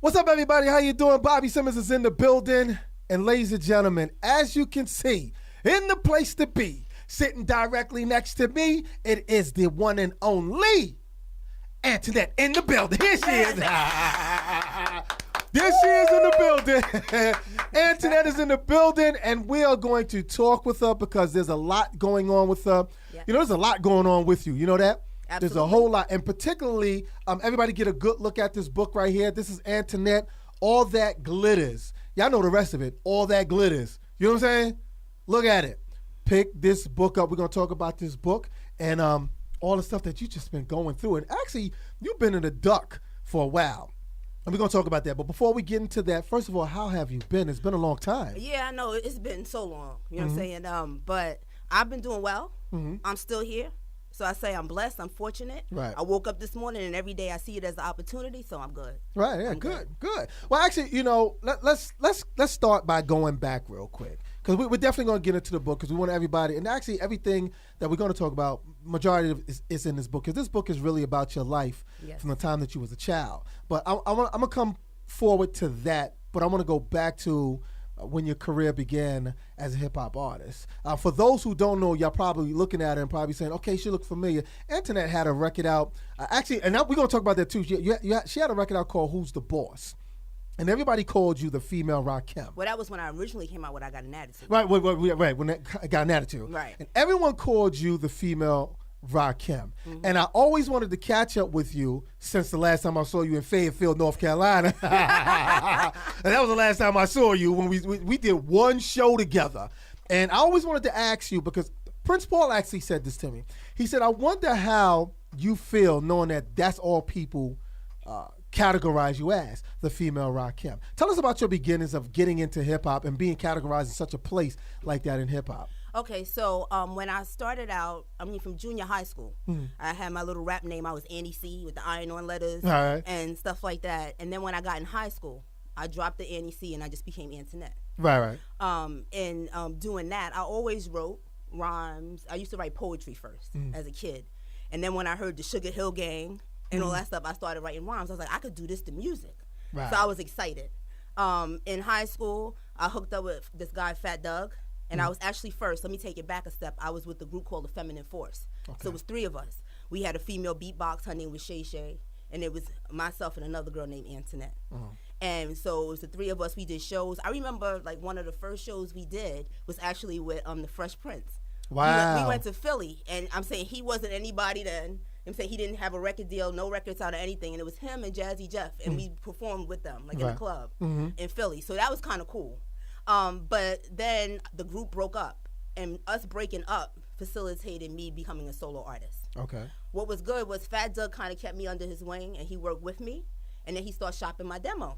What's up, everybody? How you doing? Bobby Simmons is in the building. And ladies and gentlemen, as you can see, in the place to be, sitting directly next to me, it is the one and only Antoinette in the building. Here she is. There she is in the building. Antoinette is in the building, and we are going to talk with her because there's a lot going on with her. Yeah. You know, there's a lot going on with you. You know that? Absolutely. There's a whole lot. And particularly, everybody get a good look at this book right here. This is Antoinette, All That Glitters. Y'all know the rest of it. All That Glitters. You know what I'm saying? Look at it. Pick this book up. We're going to talk about this book and all the stuff that you just been going through. And actually, you've been in the duck for a while. And we're going to talk about that. But before we get into that, first of all, how have you been? It's been a long time. Yeah, I know. It's been so long. You know what I'm saying? But I've been doing well. I'm still here. So I say I'm blessed. I'm fortunate. Right. I woke up this morning, and every day I see it as an opportunity. So I'm good. Right. Yeah. Good. Well, actually, you know, let's start by going back real quick because we're definitely going to get into the book because we want everybody, and actually everything that we're going to talk about, majority of it is in this book because this book is really about your life from the time that you was a child. But I'm gonna come forward to that, but I want to go back to when your career began as a hip-hop artist. For those who don't know, y'all probably looking at her and probably saying, okay, she look familiar. Antoinette had a record out. Actually, and now we're going to talk about that too. She had a record out called Who's the Boss? And everybody called you the female Rakim. Well, that was when I originally came out with I Got an Attitude. Right, when I Got an Attitude. Right. And everyone called you the female Rakim. And I always wanted to catch up with you since the last time I saw you in Fayetteville, North Carolina. And that was the last time I saw you when we did one show together. And I always wanted to ask you because Prince Paul actually said this to me. He said, I wonder how you feel knowing that that's all people categorize you as, the female Rakim. Tell us about your beginnings of getting into hip-hop and being categorized in such a place like that in hip-hop. Okay, so when I started out, from junior high school, I had my little rap name. I was Annie C with the iron-on letters and stuff like that. And then when I got in high school, I dropped the Annie C and I just became Antoinette. Right. Doing that, I always wrote rhymes. I used to write poetry first as a kid. And then when I heard the Sugar Hill Gang and all that stuff, I started writing rhymes. I was like, I could do this to music. Right. So I was excited. In high school, I hooked up with this guy, Fat Doug. And I was actually first, let me take it back a step, I was with a group called The Feminine Force. Okay. So it was three of us. We had a female beatbox, her name was Shay Shay, and it was myself and another girl named Antoinette. And so it was the three of us, we did shows. I remember like one of the first shows we did was actually with the Fresh Prince. Wow. We went to Philly, and I'm saying he wasn't anybody then. I'm saying he didn't have a record deal, no records out or anything, and it was him and Jazzy Jeff, and we performed with them, like in the club in Philly. So that was kind of cool. But then the group broke up, and us breaking up facilitated me becoming a solo artist. Okay. What was good was Fat Doug kind of kept me under his wing, and he worked with me, and then he started shopping my demo.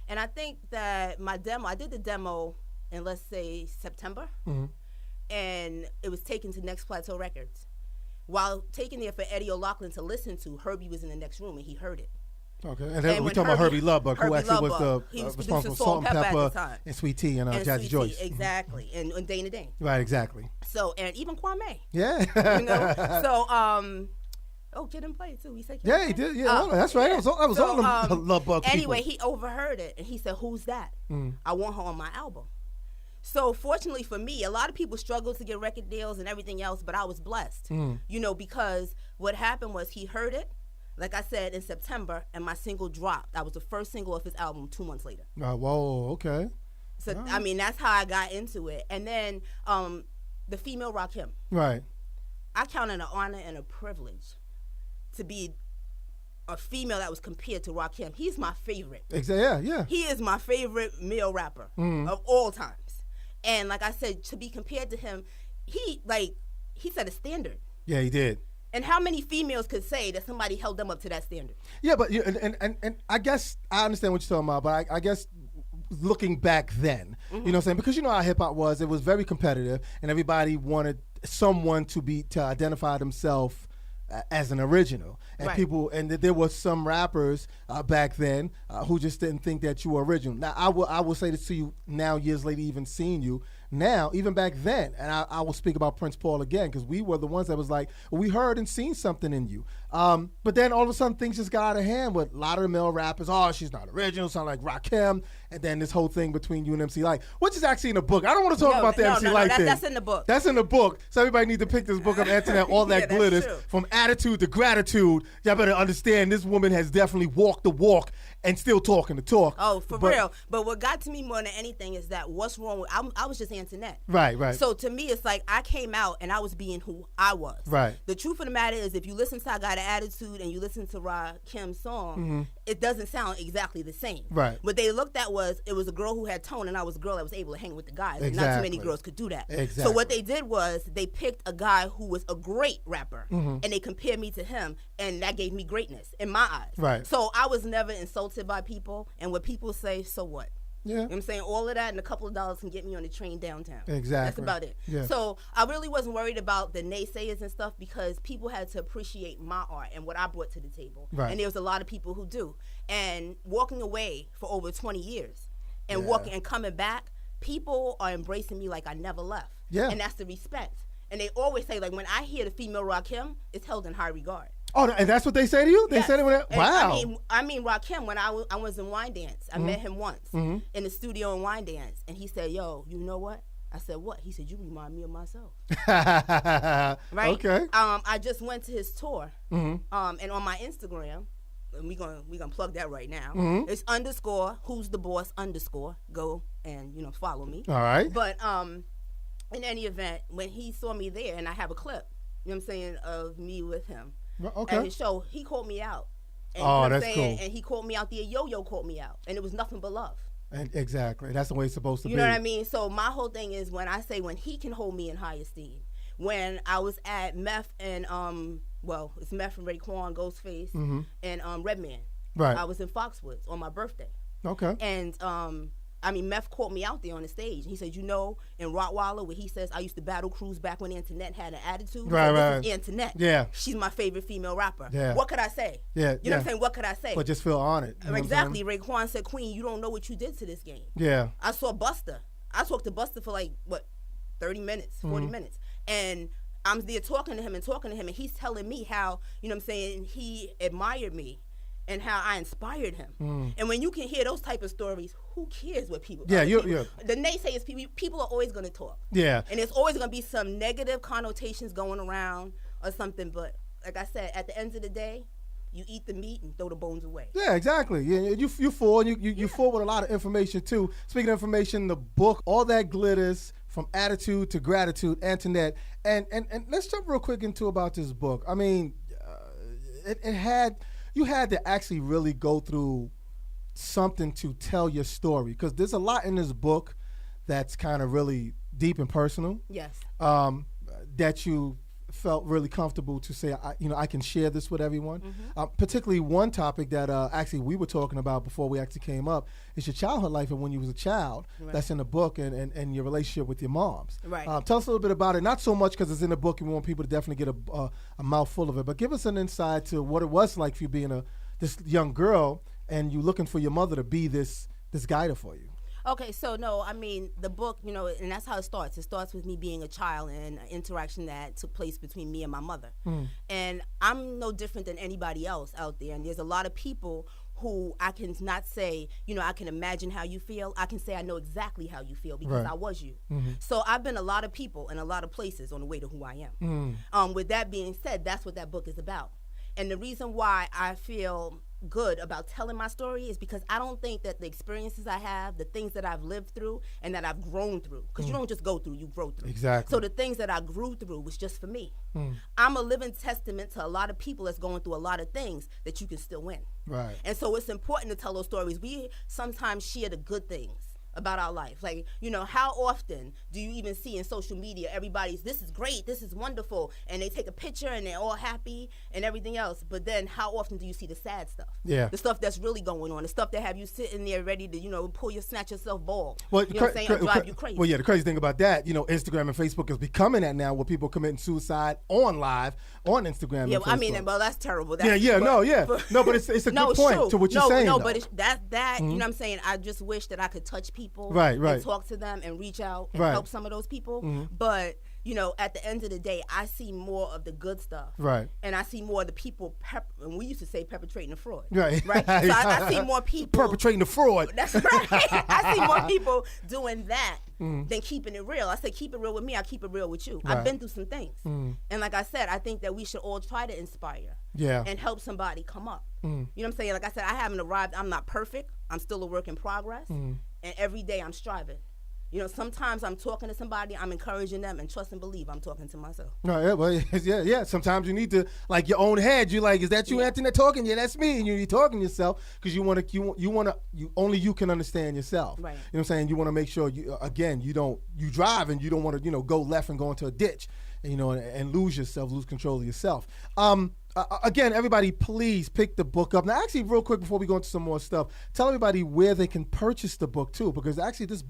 And I think that my demo, I did the demo in, let's say, September, and it was taken to Next Plateau Records. While taking there for Eddie O'Loughlin to listen to, Hurby was in the next room, and he heard it. Okay, and then we're talking about Hurby Love-Bug, who actually was the responsible for Salt and Pepper and Sweet Tea and Jazzy Joyce. Exactly, and Dana Dane. Right, exactly. So, and even Kwame. Yeah. You know? So, Kid and Play too. He said Kid yeah, he did. Yeah, that's right. That was all the Love-Bug people. Anyway, he overheard it, and he said, who's that? I want her on my album. So fortunately for me, a lot of people struggled to get record deals and everything else, but I was blessed, you know, because what happened was he heard it, like I said, in September, and my single dropped. That was the first single of his album 2 months later. Whoa, okay. So, right. I mean, that's how I got into it. And then the female Rakim. Right. I count it an honor and a privilege to be a female that was compared to Rakim. He's my favorite. Exactly. Yeah. He is my favorite male rapper of all times. And like I said, to be compared to him, he set a standard. Yeah, he did. And how many females could say that somebody held them up to that standard? Yeah, but and I guess I understand what you're talking about, but I guess looking back then, you know what I'm saying? Because you know how hip hop was, it was very competitive, and everybody wanted someone to identify themselves as an original, and people, and there were some rappers back then who just didn't think that you were original. Now I will say this to you now, years later, even seeing you, now, even back then, and I will speak about Prince Paul again, because we were the ones that was like, we heard and seen something in you. But then all of a sudden things just got out of hand with a lot of the male rappers. Oh, she's not original, sound like Rakim. And then this whole thing between you and MC Light, which is actually in the book. I don't want to talk about the MC Light thing. That's in the book. That's in the book. So everybody needs to pick this book up, Antoinette, All That Glitters. From attitude to gratitude. Y'all better understand this woman has definitely walked the walk and still talking the talk. Oh, for real. But what got to me more than anything is that what's wrong with, I was just Antoinette. Right. So to me, it's like I came out and I was being who I was. Right. The truth of the matter is, if you listen to I Got an Attitude and you listen to Rakim's song, it doesn't sound exactly the same. Right. What they looked at was, it was a girl who had tone and I was a girl that was able to hang with the guys. Exactly. Not too many girls could do that. Exactly. So what they did was they picked a guy who was a great rapper and they compared me to him, and that gave me greatness in my eyes. Right. So I was never insulted by people, and what people say, so what? Yeah. You know what I'm saying? All of that and a couple of dollars can get me on the train downtown. Exactly. That's about it. Yeah. So I really wasn't worried about the naysayers and stuff, because people had to appreciate my art and what I brought to the table. Right. And there was a lot of people who do. And walking away for over 20 years and coming back, people are embracing me like I never left. Yeah. And that's the respect. And they always say, like, when I hear the female Rakim, it's held in high regard. Oh, and that's what they say to you? They said it when wow. I mean, Rakim, when I was in Wine Dance, I met him once in the studio in Wine Dance, and he said, yo, you know what? I said, what? He said, you remind me of myself. Right? Okay. I just went to his tour, and on my Instagram, and we gonna plug that right now. It's _ who's the boss _ go and follow me. All right. But in any event, when he saw me there, and I have a clip, you know what I'm saying, of me with him. Okay. At his show, he called me out. And, oh, that's cool. And he called me out there. Yo-Yo called me out, and it was nothing but love. And exactly. That's the way it's supposed to be. You know what I mean? So my whole thing is, when I say when he can hold me in high esteem. When I was at Meth and it's Meth and Raekwon, Ghostface, and Redman. Right. I was in Foxwoods on my birthday. Okay. And Meth called me out there on the stage. He said, in Rottweiler, where he says, I used to battle cruise back when Antoinette had an attitude. Right. This is Antoinette. Yeah. She's my favorite female rapper. Yeah. What could I say? Yeah. You know what I'm saying? What could I say? But just feel honored. You know exactly. Raekwon said, Queen, you don't know what you did to this game. Yeah. I saw Busta. I talked to Busta for 30 minutes, 40 minutes. And I'm there talking to him, and he's telling me how, he admired me. And how I inspired him. And when you can hear those type of stories, who cares what people? Yeah, the naysayers, people are always going to talk. Yeah, and there's always going to be some negative connotations going around or something. But like I said, at the end of the day, you eat the meat and throw the bones away. Yeah, exactly. Yeah, you full, and you full with a lot of information too. Speaking of information, the book, All That Glitters, From Attitude to Gratitude, Antoinette, and let's jump real quick into about this book. I mean, you had to actually really go through something to tell your story, because there's a lot in this book that's kind of really deep and personal. Yes. That you felt really comfortable to say, I can share this with everyone. Particularly one topic that actually we were talking about before we actually came up is your childhood life and when you was a child. Right. That's in the book, and your relationship with your moms. Right. Tell us a little bit about it. Not so much because it's in the book and we want people to definitely get a mouthful of it, but give us an insight to what it was like for you being this young girl and you looking for your mother to be this guider for you. Okay, so no, the book, and that's how it starts. It starts with me being a child and an interaction that took place between me and my mother. And I'm no different than anybody else out there. And there's a lot of people who I can not say, I can imagine how you feel. I can say I know exactly how you feel because I was you. So I've been a lot of people in a lot of places on the way to who I am. With that being said, that's what that book is about. And the reason why I feel good about telling my story is because I don't think that the experiences I have, the things that I've lived through and that I've grown through, because you don't just go through, you grow through. Exactly. So the things that I grew through was just for me. I'm a living testament to a lot of people that's going through a lot of things that you can still win. Right. And so it's important to tell those stories. We sometimes share the good things about our life. Like, how often do you even see in social media everybody's, this is great, this is wonderful, and they take a picture and they're all happy and everything else, but then how often do you see the sad stuff? Yeah. The stuff that's really going on, the stuff that have you sitting there ready to snatch yourself bald. Well, you know what I'm saying? Or drive you crazy. Well, yeah, the crazy thing about that, Instagram and Facebook is becoming that now, where people committing suicide on live on Instagram and Facebook. Well, that's terrible. That's, but it's a good point to what you're saying. But you know what I'm saying? I just wish that I could touch people people, right, and talk to them and reach out and help some of those people. But you know, at the end of the day, I see more of the good stuff. Right. And I see more of the people, and we used to say perpetrating the fraud. Right. Right? So I see more people. Perpetrating the fraud. That's right. I see more people doing that than keeping it real. I say, keep it real with me, I keep it real with you. Right. I've been through some things. And like I said, I think that we should all try to inspire and help somebody come up. You know what I'm saying? Like I said, I haven't arrived. I'm not perfect. I'm still a work in progress. And every day I'm striving. You know, sometimes I'm talking to somebody, I'm encouraging them, and trust and believe I'm talking to myself. No, yeah, well, yeah. Sometimes you need to, like, your own head. You're like, is that you, Antoinette, talking? Yeah, that's me. And you're talking to yourself because only you can understand yourself. Right. You know what I'm saying? You want to make sure you drive and you don't want to, go left and go into a ditch, and lose control of yourself. Again, everybody, please pick the book up. Now, actually, real quick before we go into some more stuff, tell everybody where they can purchase the book, too, because actually this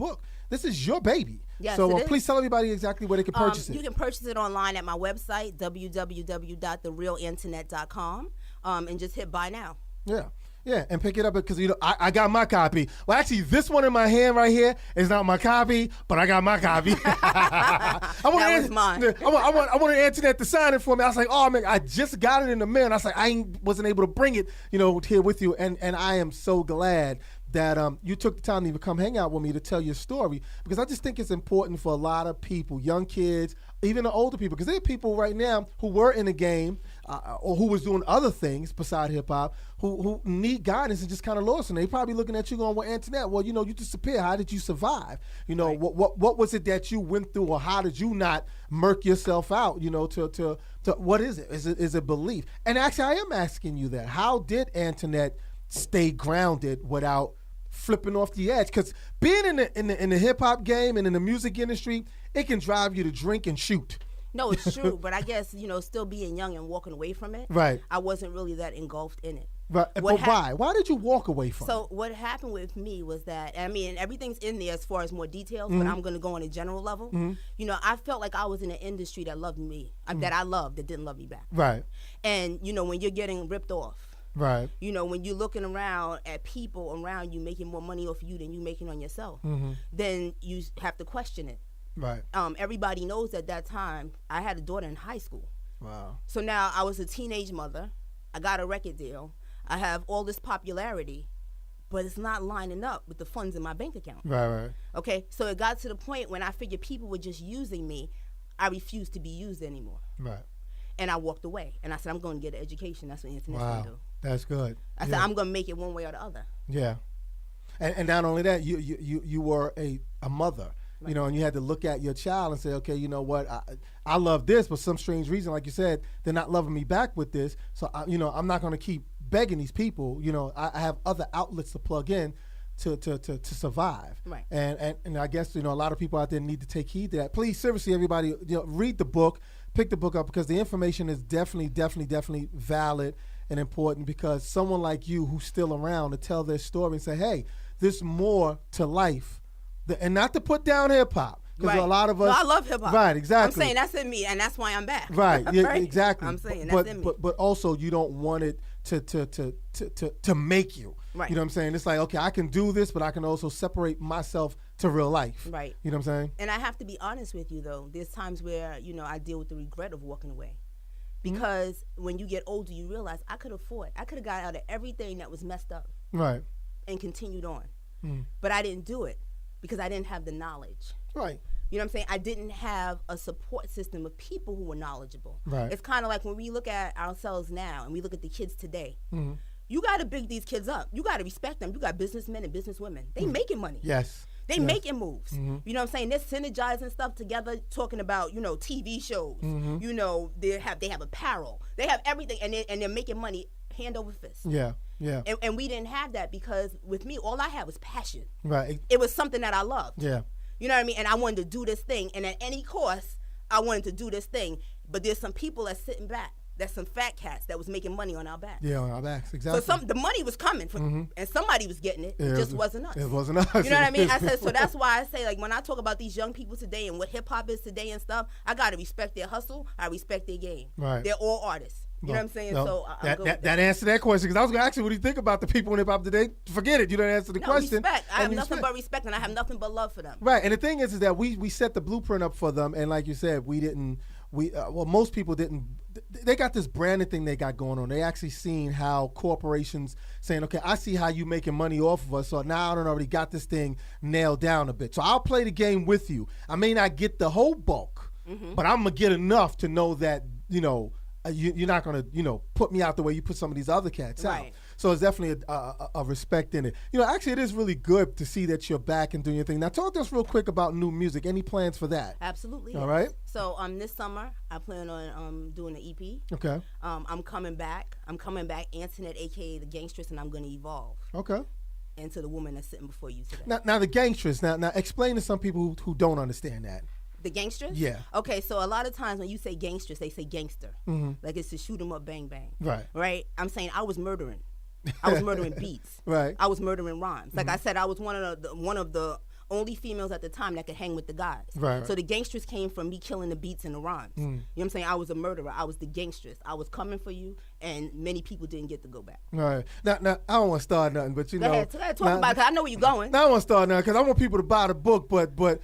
is your baby. Yes, so please tell everybody exactly where they can purchase it. You can purchase it online at my website, www.therealinternet.com, and just hit buy now. Yeah. Yeah, and pick it up because I got my copy. Well, actually, this one in my hand right here is not my copy, but I got my copy. That was mine. I wanted Antoinette to sign it for me. I was like, oh man, I just got it in the mail. And I was like, wasn't able to bring it, here with you. And I am so glad that you took the time to even come hang out with me to tell your story, because I just think it's important for a lot of people, young kids, even the older people, because there are people right now who were in the game or who was doing other things beside hip-hop who need guidance and just kind of lost. And they probably looking at you going, well, Antoinette, well, you disappeared. How did you survive? Right. What was it that you went through, or how did you not murk yourself out, to what is it? Is it belief? And actually, I am asking you that. How did Antoinette stay grounded without flipping off the edge? Because being in the hip hop game and in the music industry, it can drive you to drink and shoot. No, it's true, but I guess still being young and walking away from it. Right. I wasn't really that engulfed in it. Right. But why? Why did you walk away from it? So what happened with me was that, everything's in there as far as more details, but I'm going to go on a general level. I felt like I was in an industry that loved me, that I loved, that didn't love me back. Right. And when you're getting ripped off. Right. When you're looking around at people around you making more money off of you than you making on yourself, then you have to question it. Right. Everybody knows at that time I had a daughter in high school. Wow. So now I was a teenage mother. I got a record deal. I have all this popularity, but it's not lining up with the funds in my bank account. Right. Okay. So it got to the point when I figured people were just using me. I refused to be used anymore. Right. And I walked away. And I said, I'm going to get an education. That's what Antoinette's going to do. That's good. I said, I'm going to make it one way or the other. Yeah. And not only that, you were a mother. Right. And you had to look at your child and say, okay, you know what, I love this, but some strange reason, like you said, they're not loving me back with this. So, I'm not going to keep begging these people. I have other outlets to plug in to survive. Right. And I guess, a lot of people out there need to take heed to that. Please, seriously, everybody, read the book, pick the book up, because the information is definitely valid and important, because someone like you who's still around to tell their story and say, hey, there's more to life. And not to put down hip-hop, because a lot of us... No, I love hip-hop. Right, exactly. I'm saying that's in me, and that's why I'm back. Right, yeah, right? Exactly. I'm saying that's in me. But also, you don't want it to make you. Right. You know what I'm saying? It's like, okay, I can do this, but I can also separate myself to real life. Right. You know what I'm saying? And I have to be honest with you, though. There's times where, I deal with the regret of walking away. Because when you get older, you realize I could have got out of everything that was messed up. Right. And continued on. But I didn't do it because I didn't have the knowledge. Right. You know what I'm saying? I didn't have a support system of people who were knowledgeable. Right. It's kind of like when we look at ourselves now and we look at the kids today. You got to big these kids up. You got to respect them. You got businessmen and businesswomen. They making money. Yes. They making moves. You know what I'm saying? They're synergizing stuff together, talking about, TV shows. They have apparel. They have everything, and they're making money hand over fist. Yeah. Yeah. And we didn't have that because with me, all I had was passion. Right. It was something that I loved. Yeah. You know what I mean? And I wanted to do this thing. And at any cost, I wanted to do this thing. But there's some people that's sitting back. That's some fat cats that was making money on our backs. Yeah, on our backs, exactly. So the money was coming, and somebody was getting it. It just wasn't us. It wasn't us. You know what I mean? I said, so that's why I say, like, when I talk about these young people today and what hip-hop is today and stuff, I got to respect their hustle. I respect their game. Right. They're all artists. You know what I'm saying? No, So I'm good with that answered that question, because I was going to ask you, what do you think about the people in hip-hop today? Forget it. You don't answer the question. Respect. I have nothing but respect, and I have nothing but love for them. Right, and the thing is that we set the blueprint up for them, and like you said, most people didn't. They got this branding thing they got going on. They actually seen how corporations saying, okay, I see how you making money off of us, so now I don't already got this thing nailed down a bit. So I'll play the game with you. I may not get the whole bulk, but I'm going to get enough to know that, you're not going to, put me out the way you put some of these other cats out. So it's definitely a respect in it. Actually, it is really good to see that you're back and doing your thing. Now, talk to us real quick about new music. Any plans for that? Absolutely. All right. So this summer, I plan on doing an EP. Okay. I'm coming back. Antoinette, a.k.a. The Gangstress, and I'm going to evolve. Okay. Into the woman that's sitting before you today. Now the Gangstress. Now explain to some people who don't understand that. The gangsters? Yeah. Okay, so a lot of times when you say gangsters, they say gangster. Like it's to shoot 'em up, bang, bang. Right. Right? I'm saying I was murdering. I was murdering beats. Right. I was murdering rhymes. Like I said, I was one of the only females at the time that could hang with the guys. Right. So the gangsters came from me killing the beats and the rhymes. You know what I'm saying? I was a murderer. I was the gangstress. I was coming for you, and many people didn't get to go back. Right. Now I don't want to start nothing, but Go ahead, talk about it, because I know where you're going. Now I don't want to start nothing, because I want people to buy the book, but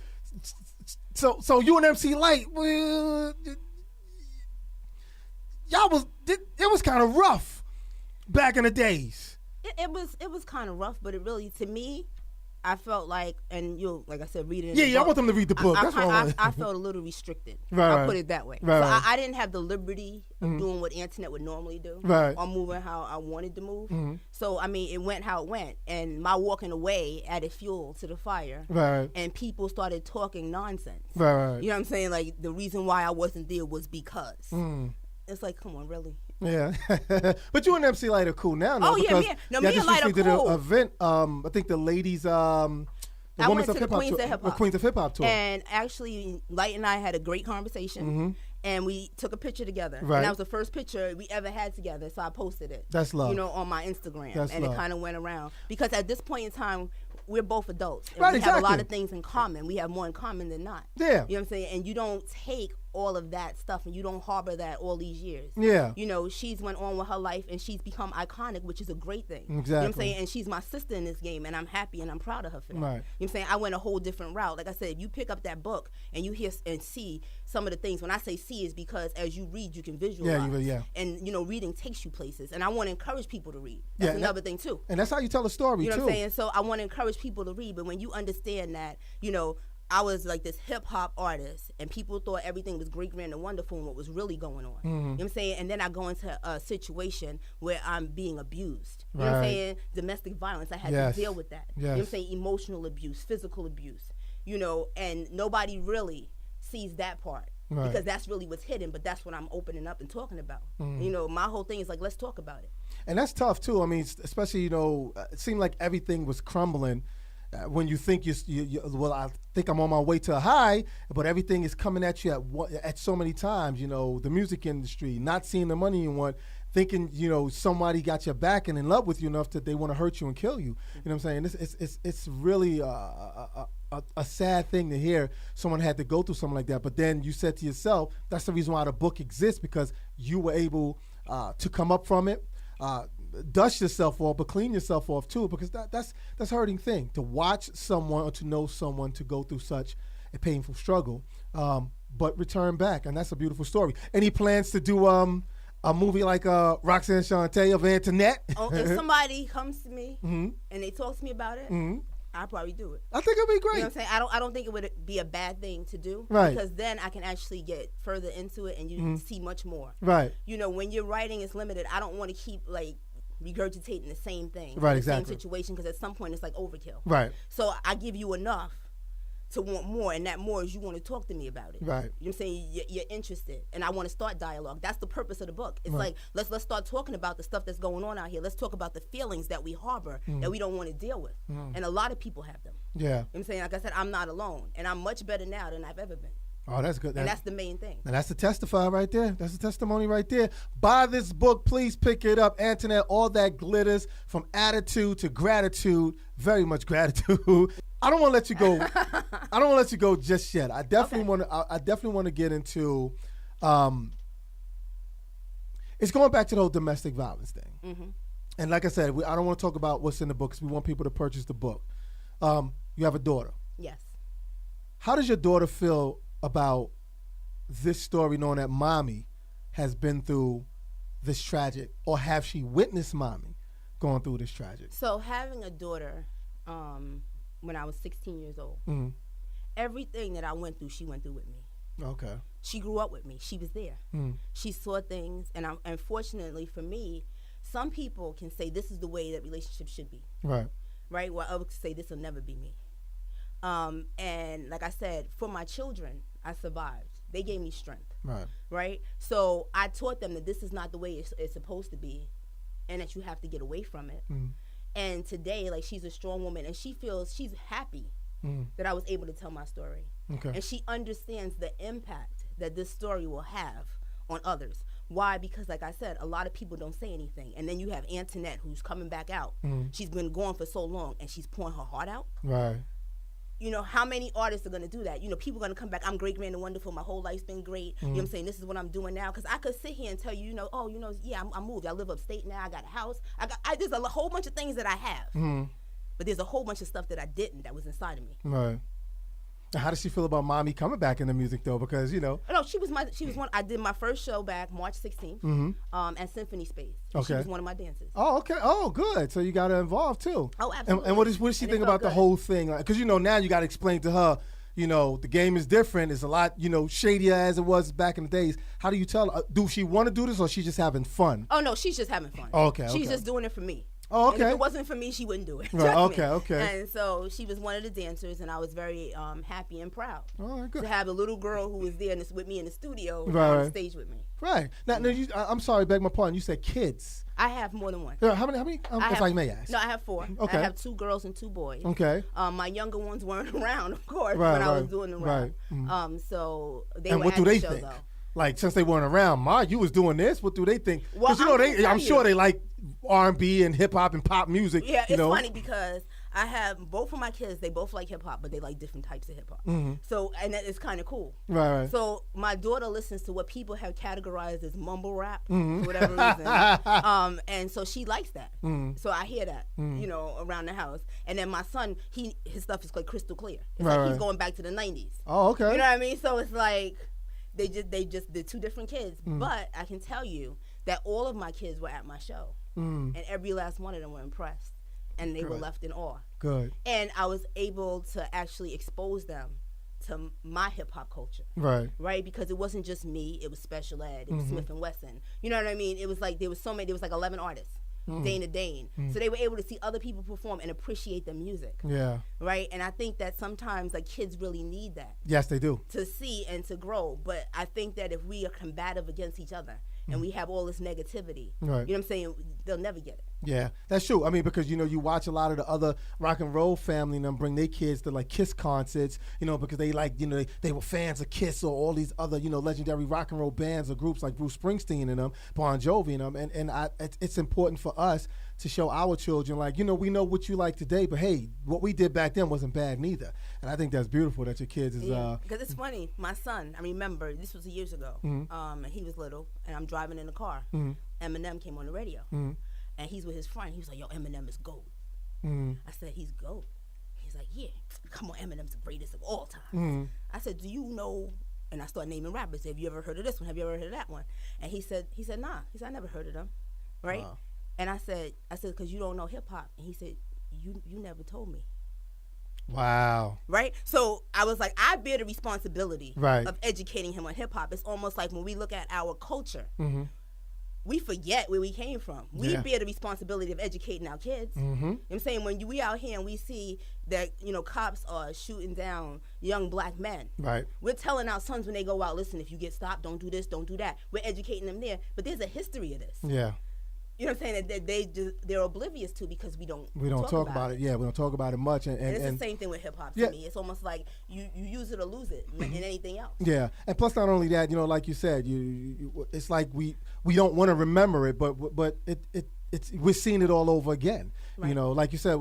so you and MC Lyte, y'all it was kind of rough back in the days. It was kind of rough, but it really, to me, I felt like, and you'll, like I said, read it in the book. I want them to read the book. That's what I want. I felt a little restricted. Right, I'll put it that way. Right, so right. I didn't have the liberty of doing what Antoinette would normally do. Right. Or moving how I wanted to move. So, I mean, it went how it went. And my walking away added fuel to the fire. Right. And people started talking nonsense. Right. You know what I'm saying? Like, the reason why I wasn't there was because. It's like, come on, really? Yeah. But you and MC Lyte are cool now, though. Oh, yeah, me and Lyte are did cool. an event, I think the ladies, I went to the Queens of Hip-Hop. Queens of Hip-Hop tour. And actually, Lyte and I had a great conversation. And we took a picture together. Right. And that was the first picture we ever had together, so I posted it. That's love. On my Instagram. That's and love. It kind of went around. Because at this point in time, we're both adults. And right, we exactly. have a lot of things in common. We have more in common than not. Yeah. You know what I'm saying? And you don't take all of that stuff and you don't harbor that all these years. Yeah. She's went on with her life and she's become iconic, which is a great thing. Exactly. You know what I'm saying? And she's my sister in this game, and I'm happy and I'm proud of her for that. Right. You know what I'm saying? I went a whole different route. Like I said, if you pick up that book and you hear and see some of the things, when I say see is because as you read, you can visualize. Yeah. And, reading takes you places. And I want to encourage people to read. That's another thing, too. And that's how you tell a story, You know too. what I'm saying? So I want to encourage people to read. But when you understand that, I was like this hip-hop artist, and people thought everything was great, grand, and wonderful, and what was really going on. You know what I'm saying? And then I go into a situation where I'm being abused. You know what I'm saying? Domestic violence. I had to deal with that. You know what I'm saying? Emotional abuse, physical abuse, and nobody really sees that part. Right. Because that's really what's hidden, but that's what I'm opening up and talking about. My whole thing is like, let's talk about it. And that's tough, too. I mean, especially, it seemed like everything was crumbling. When you think well, I think I'm on my way to a high, but everything is coming at you at so many times. The music industry, not seeing the money you want, thinking somebody got your back and in love with you enough that they want to hurt you and kill you. You know what I'm saying? It's really a sad thing to hear someone had to go through something like that. But then you said to yourself, that's the reason why the book exists, because you were able to come up from it. Dust yourself off, but clean yourself off too, because that's a hurting thing to watch someone or to know someone to go through such a painful struggle, but return back, and that's a beautiful story. Any plans to do a movie like Roxanne Shante of Antoinette? If somebody comes to me and they talk to me about it, I'll probably do it. I think it'd be great. You know what I'm saying? I don't think it would be a bad thing to do, right? Because then I can actually get further into it and you see much more, right? When your writing is limited, I don't want to keep regurgitating the same thing, right? The exactly. same situation, because at some point it's like overkill, right? So I give you enough to want more, and that more is you want to talk to me about it, right? You know what I'm saying? You're interested, and I want to start dialogue. That's the purpose of the book. It's right. like let's start talking about the stuff that's going on out here. Let's talk about the feelings that we harbor that we don't want to deal with, and a lot of people have them. Yeah, you know what I'm saying? Like I said, I'm not alone, and I'm much better now than I've ever been. Oh, that's good. And that's the main thing. And that's the testify right there. That's the testimony right there. Buy this book. Please pick it up. Antoinette, All That Glitters, From Attitude to Gratitude. Very much gratitude. I don't want to let you go. I don't want to let you go just yet. I definitely want to. I definitely want to get into. it's going back to the whole domestic violence thing. Mm-hmm. And like I said, I don't want to talk about what's in the book because we want people to purchase the book. You have a daughter. Yes. How does your daughter feel about this story, knowing that mommy has been through this tragic, or have she witnessed mommy going through this tragic? So having a daughter when I was 16 years old, Mm-hmm. everything that I went through, she went through with me. Okay. She grew up with me. She was there. Mm. She saw things, and unfortunately for me, some people can say this is the way that relationships should be. Right. Right? While others say this will never be me. And like I said, for my children, I survived. They gave me strength. Right. Right? So I taught them that this is not the way it's supposed to be, and that you have to get away from it. Mm. And today, like, she's a strong woman, and she feels she's happy that I was able to tell my story. Okay. And she understands the impact that this story will have on others. Why? Because, like I said, a lot of people don't say anything. And then you have Antoinette, who's coming back out. She's been gone for so long, and she's pouring her heart out. Right. You know, how many artists are going to do that? You know, people are going to come back, I'm great, grand, and wonderful. My whole life's been great. You know what I'm saying? This is what I'm doing now. Because I could sit here and tell you, yeah, I moved. I live upstate now. I got a house. There's a whole bunch of things that I have. But there's a whole bunch of stuff that I didn't that was inside of me. Right. How does she feel about mommy coming back in the music, though? Because, No, she was one. I did my first show back March 16th at Symphony Space. Okay. She was one of my dancers. Oh, okay. Oh, good. So you got her involved, too. Oh, absolutely. And what does she think about the whole thing? Because, now you got to explain to her, the game is different. It's a lot, shadier as it was back in the days. How do you tell her? Do she want to do this, or she's just having fun? Oh, no, she's just having fun. Oh, okay. She's just doing it for me. Oh, okay. And if it wasn't for me, she wouldn't do it. Right, okay. And so she was one of the dancers, and I was very happy and proud good. to have a little girl who was there with me in the studio right. on stage with me. Right. Now, I'm sorry, beg my pardon. You said kids. I have more than one. How many? If I may ask. No, I have 4. Okay. I have 2 girls and 2 boys. Okay. My younger ones weren't around, of course, right, when I right, was doing the rap. Right. So they and were what at do the they show, think? though. Like, since they weren't around, Ma, you was doing this. What do they think? Well, Because I'm sure they like R&B and hip hop and pop music. Yeah, it's funny because I have both of my kids. They both like hip hop, but they like different types of hip hop. So, and that is kind of cool. Right. So my daughter listens to what people have categorized as mumble rap for whatever reason, and so she likes that. So I hear that, around the house. And then my son, his stuff is like crystal clear. It's like he's going back to the 90s. Oh, okay. You know what I mean? So it's like they just they're 2 different kids. But I can tell you that all of my kids were at my show, and every last one of them were impressed, and they were left in awe. Good. And I was able to actually expose them to my hip hop culture. Right. Right? Because it wasn't just me, it was Special Ed, it was Smith and Wesson. You know what I mean? It was like there was like 11 artists. Dana Dane. So they were able to see other people perform and appreciate their music. Yeah. Right? And I think that sometimes like kids really need that. Yes, they do. To see and to grow. But I think that if we are combative against each other and we have all this negativity, you know what I'm saying, they'll never get it. Yeah, that's true. I mean, because, you watch a lot of the other rock and roll family and them bring their kids to, like, Kiss concerts, because they, like, they were fans of Kiss or all these other, legendary rock and roll bands or groups like Bruce Springsteen and them, Bon Jovi and them. And it's important for us to show our children, like, we know what you like today, but, hey, what we did back then wasn't bad neither. And I think that's beautiful that your kids is... Because it's funny. My son, I remember, this was years ago, and he was little, and I'm driving in the car. Eminem came on the radio. And he's with his friend. He was like, yo, Eminem is GOAT. I said, he's GOAT? He's like, yeah. Come on, Eminem's the greatest of all time. I said, do you know? And I started naming rappers. Have you ever heard of this one? Have you ever heard of that one? And he said, nah. He said, I never heard of them. Right? Wow. And I said, because you don't know hip hop. And he said, you never told me. Wow. Right? So I was like, I bear the responsibility of educating him on hip hop. It's almost like when we look at our culture, we forget where we came from. We bear the responsibility of educating our kids. You know what I'm saying? When we out here and we see that, cops are shooting down young black men. Right. We're telling our sons when they go out, listen, if you get stopped, don't do this, don't do that. We're educating them there. But there's a history of this. Yeah. You know what I'm saying? That they're oblivious to because we don't talk about it. Yeah, we don't talk about it much. And it's the same thing with hip hop to me. It's almost like you use it or lose it in anything else. Yeah, and plus not only that, like you said, it's like we don't want to remember it, but we're seeing it all over again. Right. You know, like you said,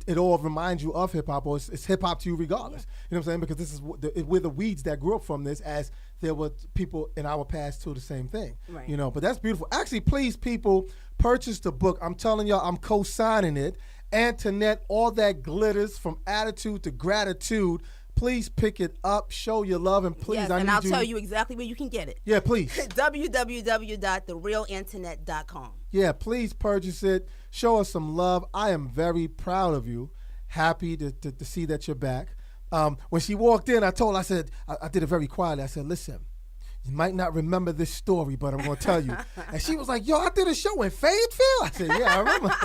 it all reminds you of hip hop, or it's hip hop to you regardless. Yeah. You know what I'm saying? Because this is we're the weeds that grew up from this, as there were people in our past too the same thing. Right. You know, but that's beautiful. Actually, please, people, purchase the book. I'm telling y'all, I'm co-signing it. Antoinette, All That Glitters, From Attitude to Gratitude. Please pick it up, show your love, and please, yes, and I'll tell you exactly where you can get it. Yeah, please. www.therealantoinette.com. Yeah, please purchase it. Show us some love. I am very proud of you. Happy to see that you're back. When she walked in, I said, I did it very quietly. I said, listen, you might not remember this story, but I'm going to tell you. And she was like, yo, I did a show in Fayetteville. I said, yeah, I remember.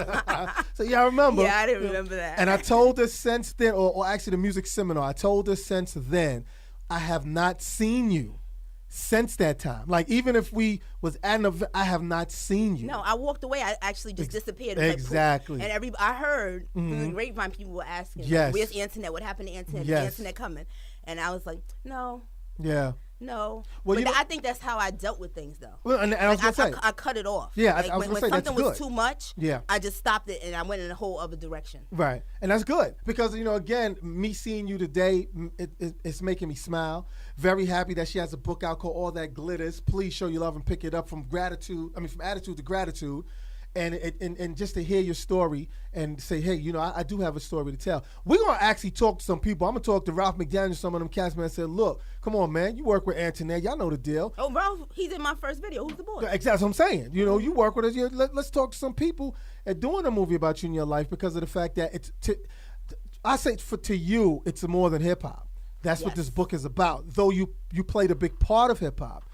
So, yeah, I remember. Yeah, I didn't remember that. And I told her since then, or actually the music seminar, I told her since then, I have not seen you since that time. Like, even if we was at an event, I have not seen you. No, I walked away. I actually just disappeared. Exactly. Like, and I heard through the grapevine, people were asking, yes, where's Antoinette? What happened to Antoinette? Yes. Is Antoinette coming? And I was like, no. Yeah. No. Well, but I think that's how I dealt with things, though. Well, and I was like, going to say. I cut it off. Yeah, like, I was going to say, when that's something good. was too much, yeah, I just stopped it and I went in a whole other direction. Right. And that's good because, you know, again, me seeing you today, it's making me smile. Very happy that she has a book out called All That Glitters. Please show your love and pick it up from attitude to gratitude. And just to hear your story and say, hey, you know, I do have a story to tell. We're going to actually talk to some people. I'm going to talk to Ralph McDaniel, some of them cast members, and said, look, come on, man, you work with Antoinette. Y'all know the deal. Oh, Ralph, he's in my first video. Who's the boy? Exactly, that's what I'm saying. You know, you work with us. Let's talk to some people and doing a movie about you in your life because of the fact that I say to you, it's more than hip-hop. That's what this book is about. Though you played a big part of hip-hop,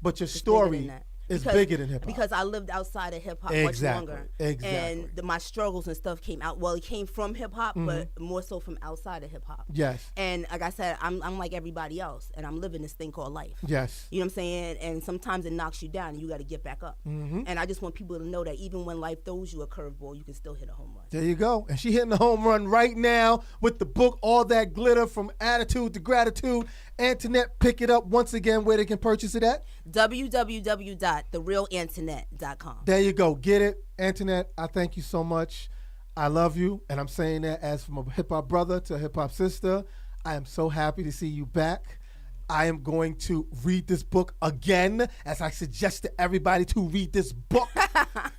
but your story is bigger than hip-hop. Because I lived outside of hip-hop much longer. Exactly. And my struggles and stuff came out. Well, it came from hip-hop, but more so from outside of hip-hop. Yes. And like I said, I'm like everybody else, and I'm living this thing called life. Yes. You know what I'm saying? And sometimes it knocks you down, and you got to get back up. And I just want people to know that even when life throws you a curveball, you can still hit a home run. There you go. And she hitting the home run right now with the book, All That Glitter, From Attitude to Gratitude. Antoinette, pick it up once again where they can purchase it at. www.therealantoinette.com. There you go. Get it. Antoinette, I thank you so much. I love you. And I'm saying that as from a hip-hop brother to a hip-hop sister. I am so happy to see you back. I am going to read this book again, as I suggest to everybody to read this book.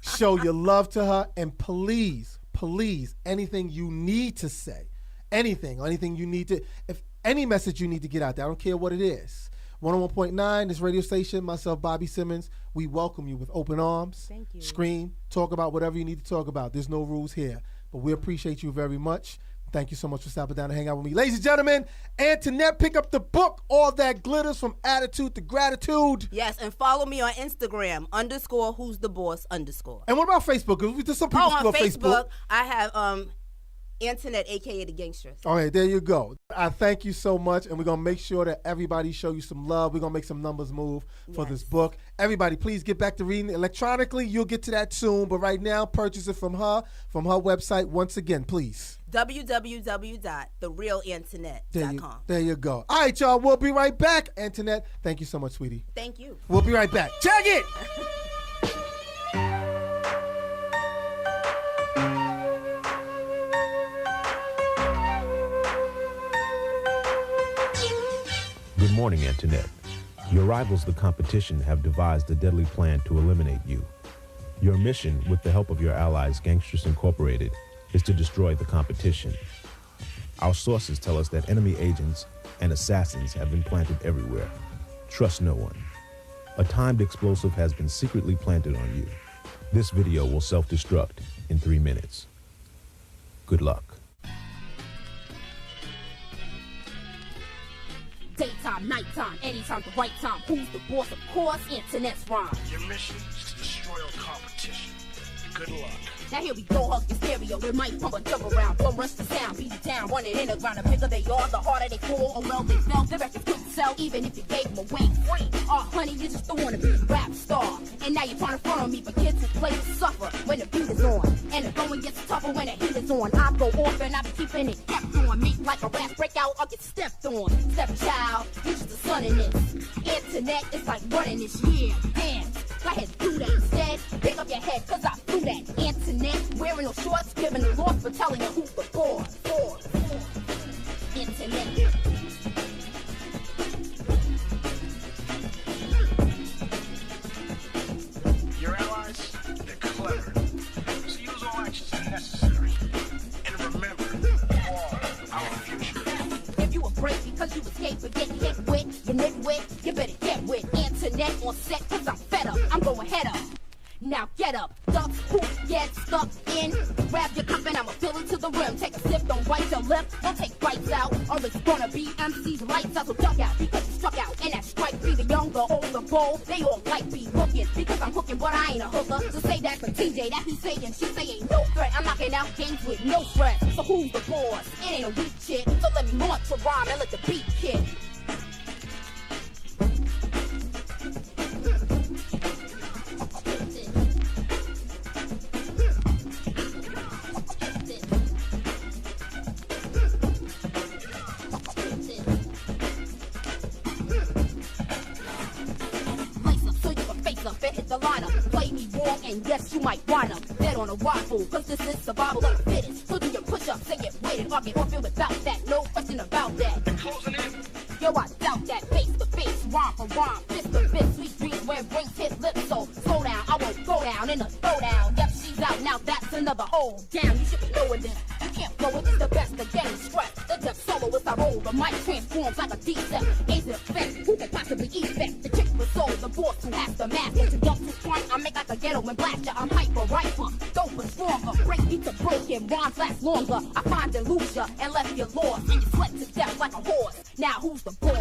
Show your love to her. And please, please, anything you need to say, anything you need to, if any message you need to get out there, I don't care what it is. 101.9, this radio station, myself, Bobby Simmons, we welcome you with open arms. Thank you. Scream, talk about whatever you need to talk about. There's no rules here. But we appreciate you very much. Thank you so much for stopping down to hang out with me. Ladies and gentlemen, Antoinette, pick up the book, All That Glitters, From Attitude to Gratitude. Yes, and follow me on Instagram, _who's_the_boss_. And what about Facebook? Because there's some people still on Facebook. I have Antoinette, a.k.a. The Gangstress. All right, there you go. I thank you so much, and we're going to make sure that everybody show you some love. We're going to make some numbers move for this book. Everybody, please get back to reading electronically. You'll get to that soon, but right now, purchase it from her website. Once again, please. www.therealantoinette.com. There you go. All right, y'all, we'll be right back. Antoinette, thank you so much, sweetie. Thank you. We'll be right back. Check it! Good morning, Antoinette. Your rivals, the competition, have devised a deadly plan to eliminate you. Your mission, with the help of your allies, Gangsters Incorporated, is to destroy the competition. Our sources tell us that enemy agents and assassins have been planted everywhere. Trust no one. A timed explosive has been secretly planted on you. This video will self-destruct in 3 minutes. Good luck. Daytime, nighttime, anytime, the right time. Who's the boss? Of course, Antoinette's rhyme. Your mission is to destroy all competition. Good luck. Now here we go, hug the stereo, they might pump a jump around, bum rush the sound, beat it down, run it in the ground, the bigger they are, the harder they fall, or well they fell, the records couldn't sell, even if you gave them away free. Honey, you just don't wanna be a rap star, and now you're trying to front on me, but kids who play will suffer when the beat is on, and the going gets tougher when the heat is on. I go off and I be keeping it kept on, make like a rap breakout, I'll get stepped on. Stepchild, you're just a son in this. Antoinette is like running this year, dance. Go ahead, do that instead. Pick up your head, cause I flew that. Antoinette, wearing no shorts, giving the loss for telling you who's the boss. Antoinette. Your allies, they're clever. So use all actions as necessary. And remember, you are our future. If you a break because you escaped but getting hit with, you nitwit, you better get with Antoinette on set cause I'm fed up. I'm going head up. Now get up, duck, poop, get stuck in. Grab your cup and I'ma fill it to the rim. Take a sip, don't bite your lip, don't take bites out. Or it's gonna be MC's lights out, so duck out because you struck out. And that strike be the younger, older, bold. They all like me looking because I'm hooking, but I ain't a hooker. So say that for TJ, that he saying, she say ain't no threat. I'm knocking out games with no threat. So who's the boss? It ain't a weak shit. So let me launch a rhyme and let the beat kick. The lineup, play me wrong, and yes, you might wind up dead on a waffle, cause this is survival of the fittest. So do your push-ups and get weighted, or get off it without that, no question about that. Closing in. Yo, I doubt that, face to face, rhyme for rhyme, fist to fist, sweet dreams where brains hit lips, so slow down, I won't go down in a throwdown. Yep, she's out, now that's another hold down, you should be knowing this. You can't blow it, it's the best of getting stressed. The depth solo is I roll, the mic transforms like a D-step. Ain't the effect, who can possibly effect? The chick with soul, the boss who has the mask. And to jump to front, I make like a ghetto and blaster. I'm hyper, riper, dope and stronger. Break beats are broken, rhymes last longer. I find and lose ya and left you lost. And you sweat to death like a horse. Now who's the boss?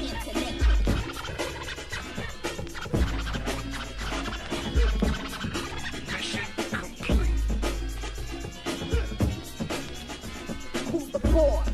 Internet. Mission complete. Who's the boss?